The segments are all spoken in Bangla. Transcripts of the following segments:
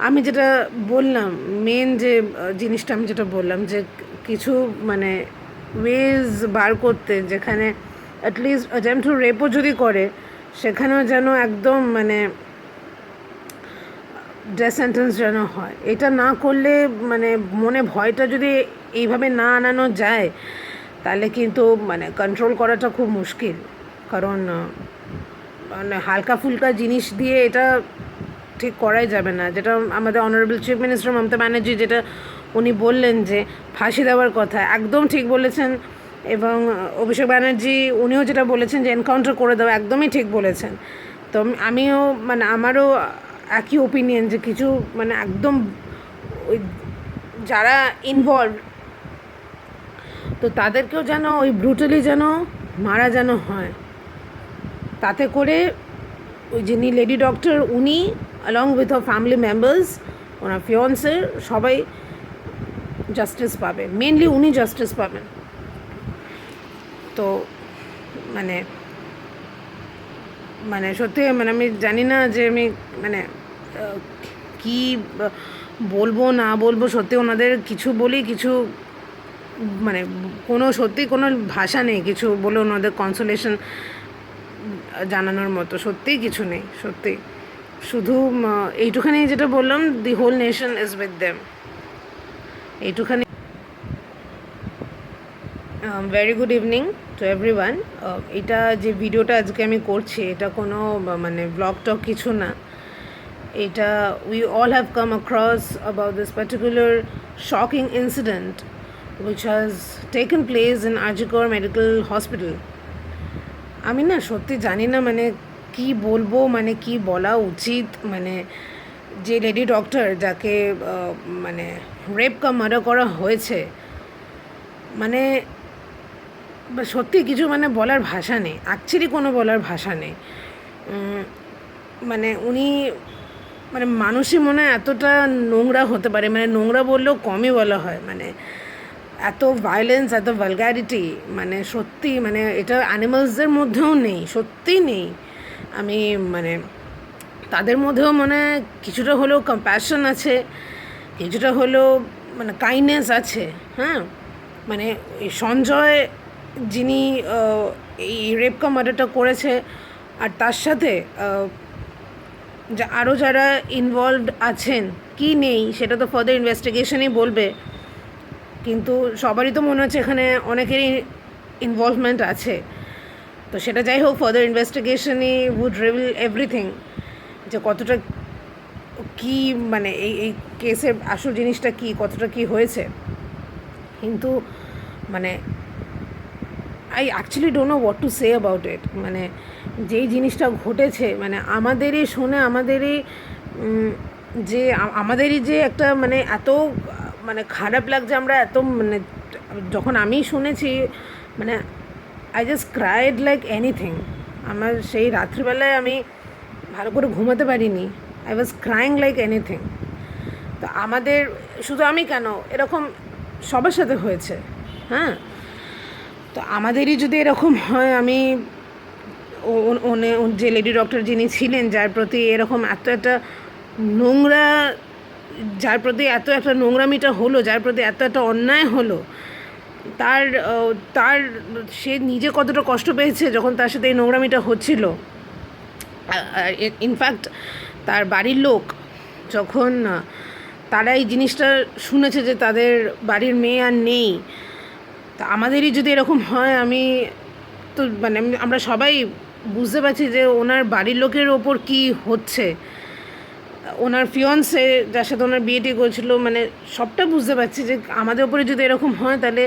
আমি যেটা বললাম, মেন যে জিনিসটা আমি যেটা বললাম যে কিছু মানে ওয়েজ বার করতে, যেখানে অ্যাটলিস্ট অ্যাটেম্পট টু রেপও যদি করে সেখানেও যেন একদম মানে ডেথ সেন্টেন্স যেন হয়। এটা না করলে মানে মনে ভয়টা যদি এইভাবে না আনানো যায় তাহলে কিন্তু মানে কন্ট্রোল করাটা খুব মুশকিল। কারণ মানে হালকা ফুলকা জিনিস দিয়ে এটা ঠিক করাই যাবে না। যেটা আমাদের honourable chief minister Mamata Banerjee যেটা উনি বললেন যে ফাঁসি দেওয়ার কথা, একদম ঠিক বলেছেন। এবং অভিষেক ব্যানার্জি উনিও যেটা বলেছেন যে এনকাউন্টার করে দেওয়া, একদমই ঠিক বলেছেন। তো আমিও মানে আমারও একই ওপিনিয়ন যে কিছু মানে একদম ওই যারা ইনভলভ তো তাদেরকেও যেন ওই ব্রুটালি যেন মারা যেন হয়, তাতে করে ওই যিনি লেডি ডক্টর উনি along with a family members, ওনার ফিয়ন্সে সবাই জাস্টিস পাবে, মেনলি উনি জাস্টিস পাবেন। তো মানে মানে সত্যি মানে আমি জানি না যে আমি মানে কী বলবো না বলবো। সত্যি ওনাদের কিছু বলি কিছু মানে কোনো সত্যি কোনো ভাষা নেই কিছু বলে ওনাদের কনসোলেশন জানানোর মতো, সত্যিই কিছু নেই। সত্যি শুধু এইটুখানি যেটা বললাম, the whole nation is with them, এইটুখানি। Very good evening to everyone. এটা যে ভিডিওটা আজকে আমি করছি এটা কোনো মানে ব্লগ টক কিছু না। এটা we all have come across about this particular shocking incident which has taken place in Arjikor Medical Hospital. আমি না সত্যি জানি না মানে কি বলবো, মানে কি বলা উচিত। মানে যে লেডি ডক্টর যাকে মানে রেপ কা মার্ডার করা হয়েছে, মানে সত্যি কিছু মানে বলার ভাষা নেই, অ্যাকচুয়ালি কোনো বলার ভাষা নেই। মানে উনি মানে মানুষই মনে হয় এতটা নোংরা হতে পারে, মানে নোংরা বললেও কমই বলা হয়। মানে এত ভায়োলেন্স, এত ভালগ্যারিটি, মানে সত্যি মানে এটা অ্যানিমালসদের মধ্যেও নেই, সত্যিই নেই। আমি মানে তাদের মধ্যেও মানে কিছুটা হলেও কম্প্যাশন আছে, কিছুটা হলেও মানে কাইন্ডনেস আছে। হ্যাঁ, মানে এই সঞ্জয় যিনি এই রেপ মার্ডারটা করেছে, আর তার সাথে আরও যারা ইনভলভড আছেন কি নেই সেটা তো ফার্দার ইনভেস্টিগেশনই বলবে। কিন্তু সবারই তো মনে হচ্ছে এখানে অনেকেরই ইনভলভমেন্ট আছে। তো সেটা যাই হোক, ফার্দার ইনভেস্টিগেশনই উড রিভিল এভরিথিং, যে কতটা কি মানে এই কেসের আসল জিনিসটা কি, কতটা কি হয়েছে। কিন্তু মানে I actually don't know what to say about it. মানে যেই জিনিসটা ঘটেছে মানে আমাদেরই শুনে আমাদেরই যে আমাদেরই যে একটা মানে এত মানে খারাপ লাগছে। আমরা এত মানে যখন আমি শুনেছি মানে I just cried like anything. আমার সেই রাত্রিবেলায় আমি ভালো করে ঘুমাতে পারিনি, I was crying like anything. তো আমাদের শুধু আমি কেন, এরকম সবার সাথে হয়েছে। হ্যাঁ, তো আমাদেরই যদি এরকম হয়, আমি যে লেডি ডক্টর যিনি ছিলেন যার প্রতি এরকম এত একটা নোংরা, যার প্রতি এত একটা নোংরামিটা হলো, যার প্রতি এত একটা অন্যায় হলো, তার তার সে নিজে কতটা কষ্ট পেয়েছে যখন তার সাথে এই নোংরামিটা হচ্ছিল। ইনফ্যাক্ট তার বাড়ির লোক যখন তারা এই জিনিসটা শুনেছে যে তাদের বাড়ির মেয়ে আর নেই, তা আমাদেরই যদি এরকম হয়, আমি তো মানে আমরা সবাই বুঝতে পারছি যে ওনার বাড়ির লোকের ওপর কী হচ্ছে, ওনার ফিয়ন্সে যার সাথে ওনার বিয়েটি করেছিল, মানে সবটা বুঝতে পারছি যে আমাদের ওপরে যদি এরকম হয় তাহলে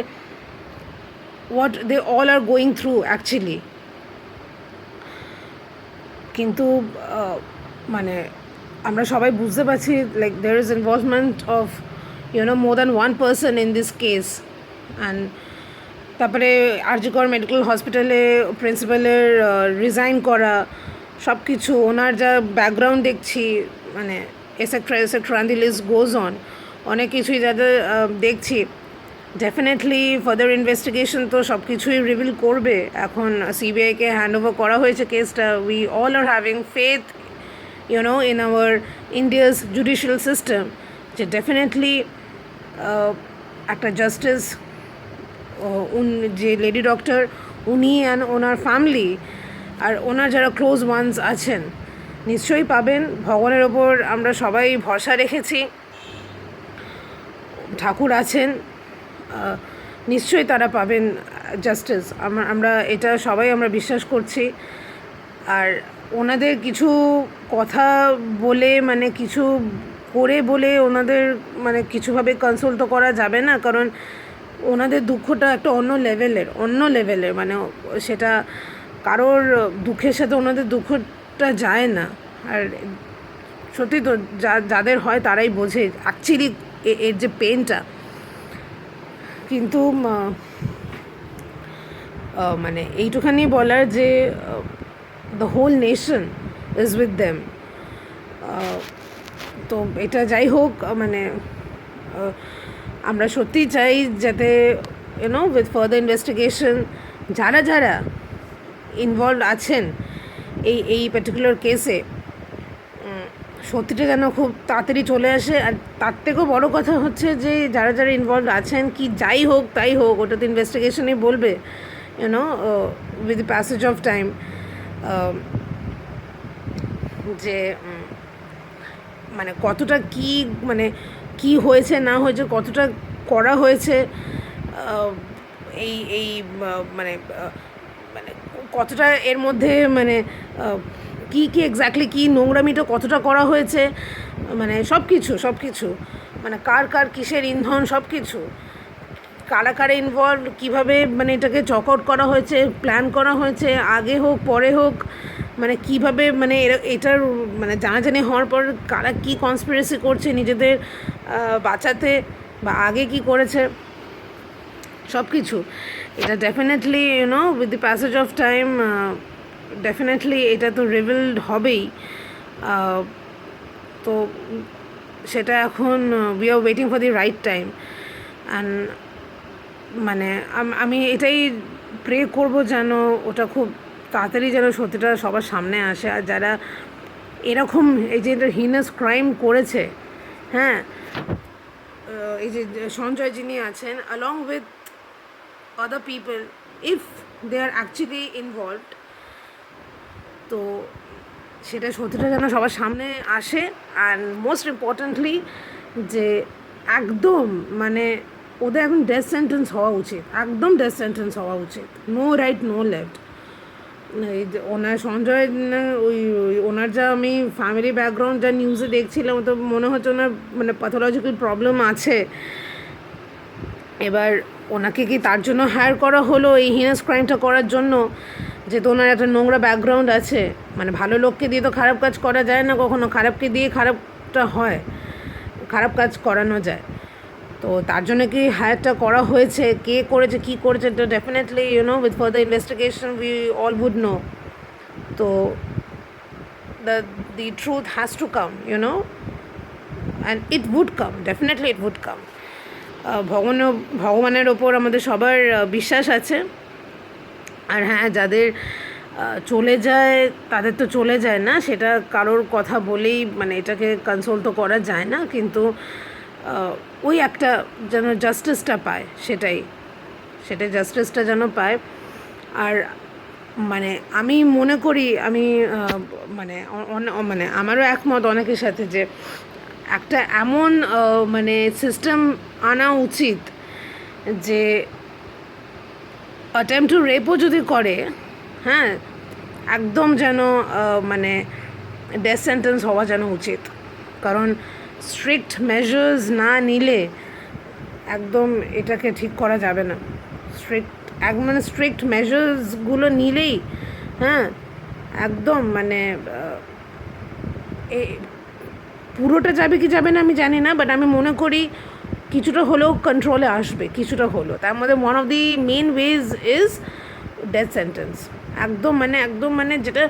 what they all are going through actually. কিন্তু মানে আমরা সবাই বুঝতে পারছি like there is involvement of more than one person in this case. And তারপরে আরজিকর মেডিকেল হসপিটালে প্রিন্সিপালের রিজাইন করা, সব কিছু ওনার যা ব্যাকগ্রাউন্ড দেখছি, মানে etcetera and the list goes on, অনেক কিছুই যাদের দেখছি। ডেফিনেটলি ফার্দার ইনভেস্টিগেশন তো সব কিছুই রিভিল করবে। এখন সিবিআইকে হ্যান্ড ওভার করা হয়েছে কেসটা। We all are having faith in our India's judicial system, যে ডেফিনেটলি একটা জাস্টিস যে লেডি ডক্টর উনি অ্যান্ড ওনার ফ্যামিলি আর ওনার যারা ক্লোজ ওয়ান্স আছেন নিশ্চয়ই পাবেন। ভগবানের ওপর আমরা সবাই ভরসা রেখেছি, ঠাকুর আছেন, নিশ্চয়ই তারা পাবেন জাস্টিস। আমরা এটা সবাই আমরা বিশ্বাস করছি। আর ওনাদের কিছু কথা বলে মানে কিছু করে বলে ওনাদের মানে কিছুভাবে কনসোল তো করা যাবে না, কারণ ওনাদের দুঃখটা একটা অন্য লেভেলের মানে সেটা কারোর দুঃখের সাথে ওনাদের দুঃখটা যায় না। আর সত্যি তো যাদের হয় তারাই বোঝে অ্যাকচুয়ালি এর যে পেনটা। কিন্তু মানে এইটুখানি বলার যে the whole nation is with them. তো এটা যাই হোক মানে আমরা সত্যিই চাই যাতে উইথ ফার্দার ইনভেস্টিগেশন যারা যারা ইনভলভ আছেন এই পার্টিকুলার কেসে সত্যিটা যেন খুব তাড়াতাড়ি চলে আসে। আর তার থেকেও বড়ো কথা হচ্ছে যে যারা যারা ইনভলভ আছেন কি যাই হোক তাই হোক ওটা তো ইনভেস্টিগেশনই বলবে with the passage of time যে মানে কতটা কি মানে কি হয়েছে না হয়েছে, কতটা করা হয়েছে, এই মানে মানে কতটা এর মধ্যে মানে কী এক্স্যাক্টলি কী নোংরামিটা কতটা করা হয়েছে, মানে সব কিছু মানে কার কিসের ইন্ধন সব কিছু, কারা ইনভলভ, কীভাবে মানে এটাকে চক আউট করা হয়েছে, প্ল্যান করা হয়েছে, আগে হোক পরে হোক, মানে কীভাবে মানে এটার মানে জানাজানি হওয়ার পর কারা কী কনস্পিরেসি করছে নিজেদের বাঁচাতে বা আগে কি করেছে সব কিছু। এটা definitely with the passage of time definitely এটা তো রিভিলড হবেই। তো সেটা এখন we are waiting for the right time. And মানে আমি এটাই প্রে করব যেন ওটা খুব তাড়াতাড়ি যেন সত্যিটা সবার সামনে আসে। আর যারা এরকম এই যে হিনাস ক্রাইম করেছে, হ্যাঁ, এই যে সঞ্জয় যিনি আছেন along with other people, if they are actually involved, তো সেটা সত্যিটা যেন সবার সামনে আসে। অ্যান্ড মোস্ট ইম্পর্টেন্টলি যে একদম মানে ওদের এখন ডেথ সেন্টেন্স হওয়া উচিত, একদম ডেথ সেন্টেন্স হওয়া উচিত, নো রাইট নো লেফট। এই যে ওনার সঞ্জয় ওই ওনার যা আমি ফ্যামিলি ব্যাকগ্রাউন্ড যা নিউজে দেখছিলাম তো মনে হচ্ছে ওনার মানে প্যাথোলজিক্যাল প্রবলেম আছে। এবার ওনাকে কি তার জন্য হায়ার করা হলো এই হিনাস ক্রাইমটা করার জন্য, যেহেতু ওনার একটা নোংরা ব্যাকগ্রাউন্ড আছে? মানে ভালো লোককে দিয়ে তো খারাপ কাজ করা যায় না কখনো, খারাপকে দিয়ে খারাপটা হয়, খারাপ কাজ করানো যায়। তো তার জন্য কি হায়ারটা করা হয়েছে, কে করেছে কী করেছে, তো definitely with further investigation we all would know. তো the truth has to come, and it would come, definitely it would come. ভগবানের ওপর আমাদের সবার বিশ্বাস আছে। আর হ্যাঁ, যাদের চলে যায় তাদের তো চলে যায় না, সেটা কারোর কথা বলেই মানে এটাকে কনসোল তো করা যায় না, কিন্তু ওই একটা যেন জাস্টিসটা পায়, সেটাই জাস্টিসটা যেন পায়। আর মানে আমি মনে করি আমি মানে মানে আমারও একমত অনেকের সাথে যে একটা এমন মানে সিস্টেম আনা উচিত যে অ্যাটেম্পট টু রেপও যদি করে, হ্যাঁ, একদম যেন মানে ডেথ সেন্টেন্স হওয়া যেন উচিত। কারণ স্ট্রিক্ট মেজার্স না নিলে একদম এটাকে ঠিক করা যাবে না। মানে স্ট্রিক্ট মেজার্সগুলো নিলেই হ্যাঁ একদম মানে পুরোটা যাবে কি যাবে না আমি জানি না, বাট আমি মনে করি কিছুটা হলেও কন্ট্রোলে আসবে, কিছুটা হলেও। তার মধ্যে one of the main ways is death sentence. একদম মানে যেটা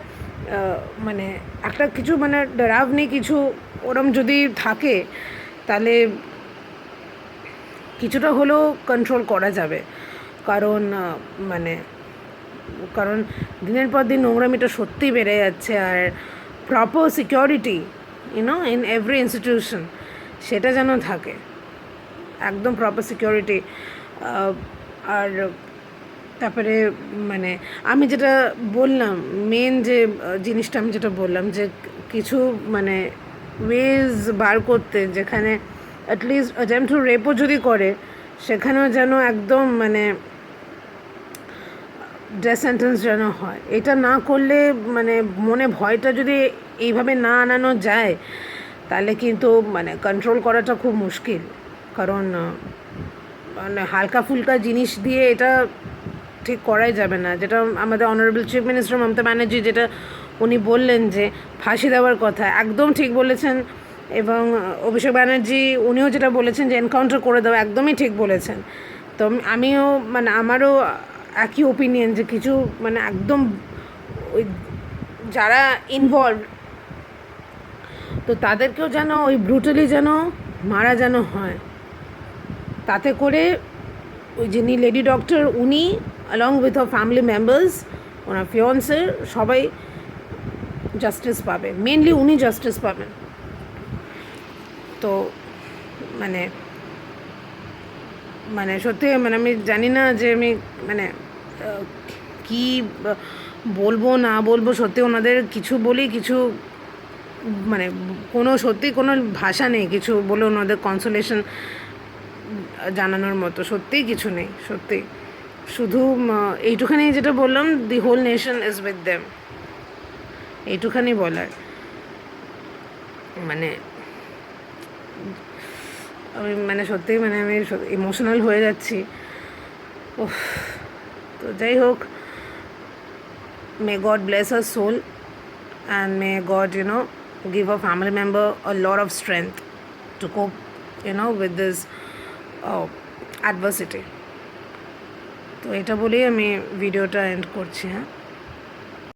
মানে একটা কিছু মানে ডরাবনি কিছু ওরম যদি থাকে তাহলে কিছুটা হলেও কন্ট্রোল করা যাবে। কারণ দিনের পর দিন নোংরামিটা সত্যিই বেড়ে যাচ্ছে। আর proper security in every institution, সেটা যেন থাকে একদম প্রপার সিকিউরিটি। আর তারপরে মানে আমি যেটা বললাম, মেন যে জিনিসটা আমি যেটা বললাম যে কিছু মানে ওয়েজ বার করতে, যেখানে অ্যাটলিস্ট অ্যাটেম্পট টু রেপও যদি করে সেখানেও যেন একদম মানে ডেথ সেন্টেন্স যেন হয়। এটা না করলে মানে মনে ভয়টা যদি এইভাবে না আনানো যায় তাহলে কিন্তু মানে কন্ট্রোল করাটা খুব মুশকিল। কারণ মানে হালকা ফুলকা জিনিস দিয়ে এটা ঠিক করাই যাবে না। যেটা আমাদের honourable chief minister Mamata Banerjee যেটা উনি বললেন যে ফাঁসি দেওয়ার কথা, একদম ঠিক বলেছেন। এবং অভিষেক ব্যানার্জি উনিও যেটা বলেছেন যে এনকাউন্টার করে দেওয়া, একদমই ঠিক বলেছেন। তো আমিও মানে আমারও একই ওপিনিয়ন যে কিছু মানে একদম ওই যারা ইনভলভ তো তাদেরকেও যেন ওই ব্রুটালি যেন মারা যেন হয়, তাতে করে ওই যিনি লেডি ডক্টর উনি along with her family members, owner fiance সবাই জাস্টিস পাবে, মেনলি উনি জাস্টিস পাবেন। তো মানে মানে সত্যি মানে আমি জানি না যে আমি মানে কী বলবো না বলবো, সত্যি ওনাদের কিছু বলি কিছু মানে কোনো সত্যি কোনো ভাষা নেই কিছু বলে ওনাদের কনসোলেশন জানানোর মতো, সত্যিই কিছু নেই। সত্যি শুধু এইটুখানি যেটা বললাম, the whole nation is with them, এইটুখানি বলার। মানে আমি মানে সত্যিই মানে আমি ইমোশনাল হয়ে যাচ্ছি। উফ। তো যাই হোক, may God bless her soul and may God give a family member a lot of strength to cope with this adversity. তো এটা বলেই আমি ভিডিওটা এন্ড করছি। হ্যাঁ।